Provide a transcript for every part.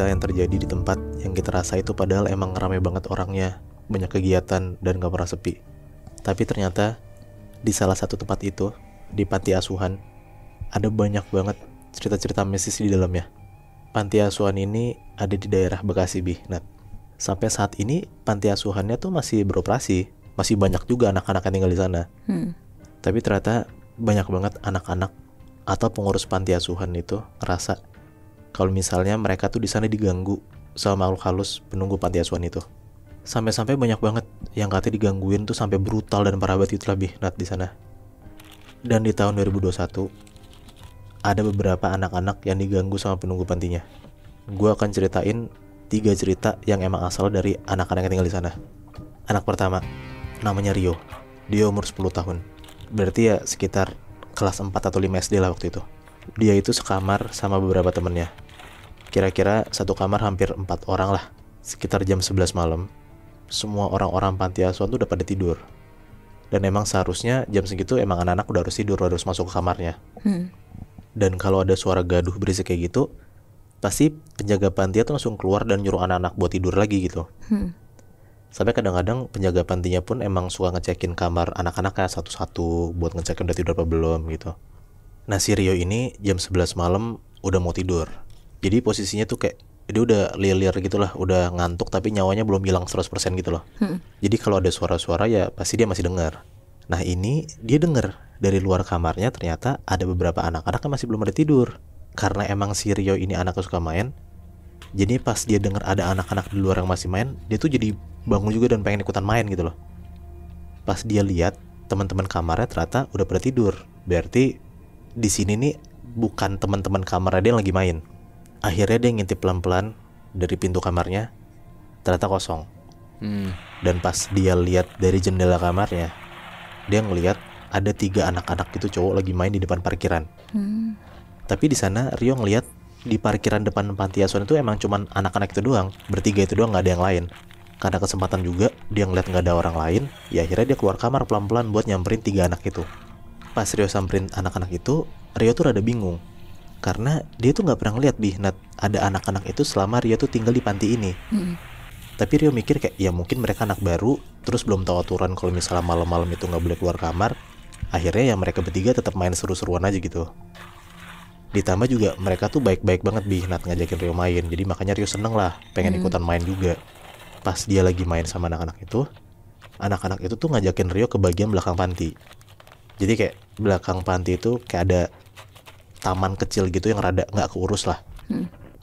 cerita yang terjadi di tempat yang kita rasa itu padahal emang ramai banget orangnya, banyak kegiatan dan gak pernah sepi. Tapi ternyata di salah satu tempat itu, di panti asuhan, ada banyak banget cerita-cerita mistis di dalamnya. Panti asuhan ini ada di daerah Bekasi, Nat. Sampai saat ini panti asuhannya tuh masih beroperasi, masih banyak juga anak-anak yang tinggal di sana. Tapi ternyata banyak banget anak-anak atau pengurus panti asuhan itu ngerasa kalau misalnya mereka tuh di sana diganggu sama makhluk halus penunggu panti asuhan itu. Sampai-sampai banyak banget yang katanya digangguin tuh sampai brutal dan parah banget itu lebih Nat di sana. Dan di tahun 2021 ada beberapa anak-anak yang diganggu sama penunggu pantinya. Gue akan ceritain 3 cerita yang emang asal dari anak-anak yang tinggal di sana. Anak pertama namanya Rio. Dia umur 10 tahun. Berarti ya sekitar kelas 4 atau 5 SD lah waktu itu. Dia itu sekamar sama beberapa temennya. Kira-kira satu kamar hampir 4 orang lah. Sekitar jam 11 malam, semua orang-orang panti asuhan tuh udah pada tidur. Dan emang seharusnya jam segitu emang anak-anak udah harus tidur, harus masuk ke kamarnya. Dan kalau ada suara gaduh berisik kayak gitu, pasti penjaga panti tuh langsung keluar dan nyuruh anak-anak buat tidur lagi gitu. Sampai kadang-kadang penjaga pantinya pun emang suka ngecekin kamar anak-anaknya satu-satu buat ngecekin udah tidur apa belum gitu. Nah si Rio ini jam 11 malam udah mau tidur. Jadi posisinya tuh kayak dia udah liar-liar gitu lah, udah ngantuk tapi nyawanya belum hilang 100% gitu loh. Jadi kalau ada suara-suara ya pasti dia masih dengar. Nah ini dia dengar dari luar kamarnya ternyata ada beberapa anak-anak yang masih belum ada tidur. Karena emang si Rio ini anaknya suka main, jadi pas dia dengar ada anak-anak di luar yang masih main, dia tuh jadi bangun juga dan pengen ikutan main gitu loh. Pas dia lihat teman-teman kamarnya ternyata udah pada tidur. Berarti di sini nih bukan teman-teman kamarnya dia yang lagi main. Akhirnya dia ngintip pelan-pelan dari pintu kamarnya, ternyata kosong. Dan pas dia lihat dari jendela kamarnya, dia ngelihat ada 3 anak-anak itu cowok lagi main di depan parkiran. Tapi di sana Rio ngelihat di parkiran depan panti asuhan itu emang cuman anak-anak itu doang, bertiga itu doang, nggak ada yang lain. Karena kesempatan juga dia ngeliat nggak ada orang lain, ya akhirnya dia keluar kamar pelan-pelan buat nyamperin 3 anak itu. Pas Rio samperin anak-anak itu, Rio tuh rada bingung karena dia tuh nggak pernah ngeliat Nat, ada anak-anak itu selama Rio tuh tinggal di panti ini. Tapi Rio mikir kayak ya mungkin mereka anak baru, terus belum tahu aturan kalau misalnya malam-malam itu nggak boleh keluar kamar. Akhirnya ya mereka bertiga tetap main seru-seruan aja gitu. Ditambah juga mereka tuh baik-baik banget Nat ngajakin Rio main. Jadi makanya Rio seneng lah, pengen ikutan main juga. Pas dia lagi main sama anak-anak itu tuh ngajakin Rio ke bagian belakang panti. Jadi kayak belakang panti itu kayak ada taman kecil gitu yang rada nggak keurus lah.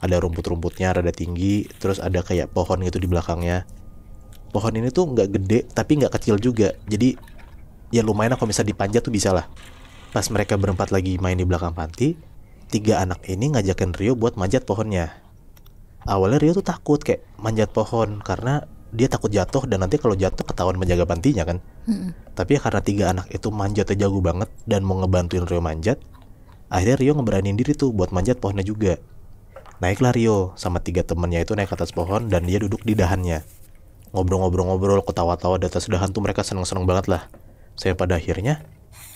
Ada rumput-rumputnya rada tinggi, terus ada kayak pohon gitu di belakangnya. Pohon ini tuh nggak gede tapi nggak kecil juga. Jadi ya lumayan lah kalau misalnya dipanjat tuh bisa lah. Pas mereka berempat lagi main di belakang panti, 3 anak ini ngajakin Rio buat manjat pohonnya. Awalnya Rio tuh takut kayak manjat pohon karena dia takut jatuh dan nanti kalau jatuh ketahuan menjaga pantinya kan. Tapi ya karena 3 anak itu manjatnya jago banget dan mau ngebantuin Rio manjat, akhirnya Rio ngeberanin diri tuh buat manjat pohonnya juga. Naiklah Rio sama 3 temennya itu naik ke atas pohon dan dia duduk di dahannya. Ngobrol-ngobrol-ngobrol, ketawa-tawa di atas dahan tuh mereka seneng-seneng banget lah. Sampai pada akhirnya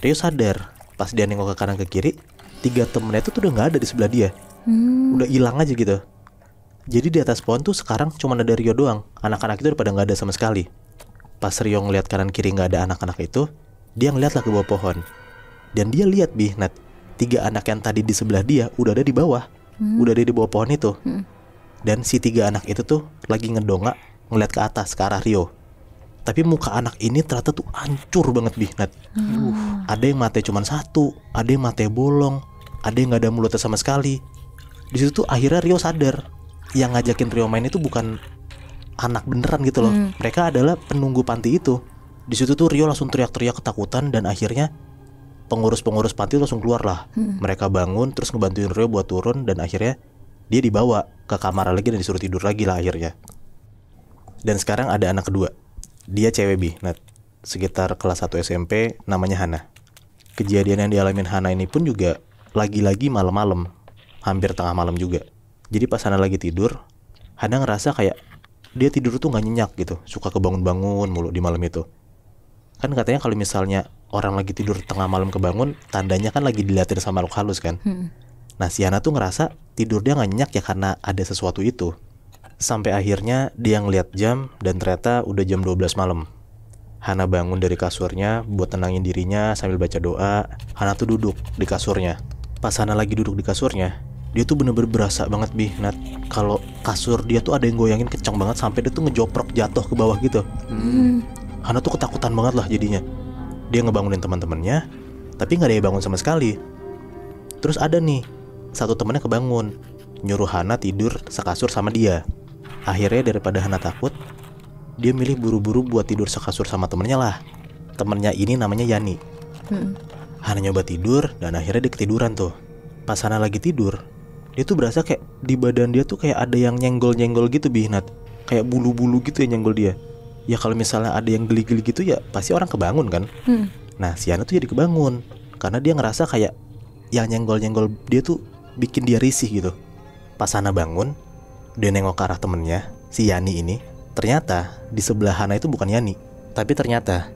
Rio sadar pas dia nengok ke kanan ke kiri, 3 temennya itu tuh udah gak ada di sebelah dia. Udah hilang aja gitu. Jadi di atas pohon tuh sekarang cuma ada Rio doang. Anak-anak itu udah pada gak ada sama sekali. Pas Rio ngeliat kanan kiri gak ada anak-anak itu, dia ngeliat lah ke bawah pohon. Dan dia lihat Nat, 3 anak yang tadi di sebelah dia udah ada di bawah. Udah ada di bawah pohon itu. Dan si 3 anak itu tuh lagi ngedongak ngeliat ke atas, ke arah Rio. Tapi muka anak ini ternyata tuh hancur banget Nat. Ada yang matanya cuma 1, ada yang matanya bolong, ada yang gak ada mulutnya sama sekali. Di situ tuh akhirnya Rio sadar yang ngajakin Rio main itu bukan anak beneran gitu loh. Mereka adalah penunggu panti itu. Di situ tuh Rio langsung teriak-teriak ketakutan dan akhirnya pengurus-pengurus panti langsung keluar lah. Mereka bangun terus ngebantuin Rio buat turun dan akhirnya dia dibawa ke kamar lagi dan disuruh tidur lagi lah akhirnya. Dan sekarang ada anak kedua. Dia cewek Nat, sekitar kelas 1 SMP, namanya Hana. Kejadian yang dialamin Hana ini pun juga lagi-lagi malam-malam, hampir tengah malam juga. Jadi pas Hana lagi tidur, Hana ngerasa kayak dia tidur tuh gak nyenyak gitu, suka kebangun-bangun mulu di malam itu. Kan katanya kalau misalnya orang lagi tidur tengah malam kebangun, tandanya kan lagi diliatin sama makhluk halus kan. Nah si Hana tuh ngerasa tidur dia gak nyenyak ya karena ada sesuatu itu. Sampai akhirnya dia ngeliat jam dan ternyata udah jam 12 malam. Hana bangun dari kasurnya buat tenangin dirinya sambil baca doa. Hana tuh duduk di kasurnya. Pas Hana lagi duduk di kasurnya, dia tuh bener-bener berasa banget Nat, kalau kasur dia tuh ada yang goyangin kencang banget sampai dia tuh ngejoprok jatuh ke bawah gitu. Hana tuh ketakutan banget lah jadinya. Dia ngebangunin teman-temannya, tapi nggak ada yang bangun sama sekali. Terus ada nih satu temannya kebangun, nyuruh Hana tidur sekasur sama dia. Akhirnya daripada Hana takut, dia milih buru-buru buat tidur sekasur sama temennya lah. Temennya ini namanya Yani. Hana nyoba tidur dan akhirnya dia ketiduran tuh. Pas Hana lagi tidur, dia tuh berasa kayak di badan dia tuh kayak ada yang nyenggol-nyenggol gitu Nat. Kayak bulu-bulu gitu yang nyenggol dia. Ya kalau misalnya ada yang geli-geli gitu ya pasti orang kebangun kan. Nah si Hana tuh jadi kebangun karena dia ngerasa kayak yang nyenggol-nyenggol dia tuh bikin dia risih gitu. Pas Hana bangun, dia nengok ke arah temennya, si Yani ini. Ternyata di sebelah Hana itu bukan Yani, tapi ternyata